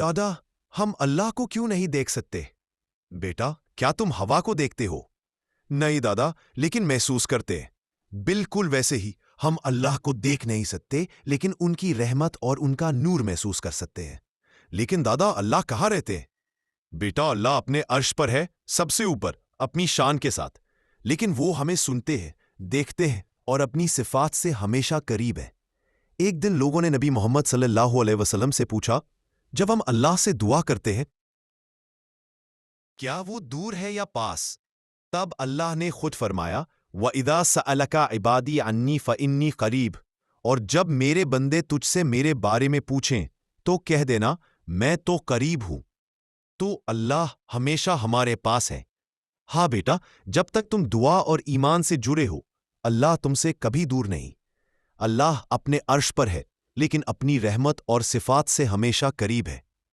دادا، ہم اللہ کو کیوں نہیں دیکھ سکتے؟ بیٹا، کیا تم ہوا کو دیکھتے ہو؟ نہیں دادا، لیکن محسوس کرتے ہیں۔ بالکل ویسے ہی ہم اللہ کو دیکھ نہیں سکتے، لیکن ان کی رحمت اور ان کا نور محسوس کر سکتے ہیں۔ لیکن دادا، اللہ کہاں رہتے ہیں؟ بیٹا، اللہ اپنے عرش پر ہے، سب سے اوپر، اپنی شان کے ساتھ، لیکن وہ ہمیں سنتے ہیں، دیکھتے ہیں اور اپنی صفات سے ہمیشہ قریب ہے۔ ایک دن لوگوں نے نبی محمد صلی اللہ علیہ وسلم سے پوچھا، جب ہم اللہ سے دعا کرتے ہیں کیا وہ دور ہے یا پاس؟ تب اللہ نے خود فرمایا، وَإِذَا سَأَلَكَ عِبَادِي عَنِّي فَإِنِّي قَرِيبٌ، اور جب میرے بندے تجھ سے میرے بارے میں پوچھیں تو کہہ دینا میں تو قریب ہوں۔ تو اللہ ہمیشہ ہمارے پاس ہے۔ ہاں بیٹا، جب تک تم دعا اور ایمان سے جڑے ہو، اللہ تم سے کبھی دور نہیں۔ اللہ اپنے عرش پر ہے، لیکن اپنی رحمت اور صفات سے ہمیشہ قریب ہے۔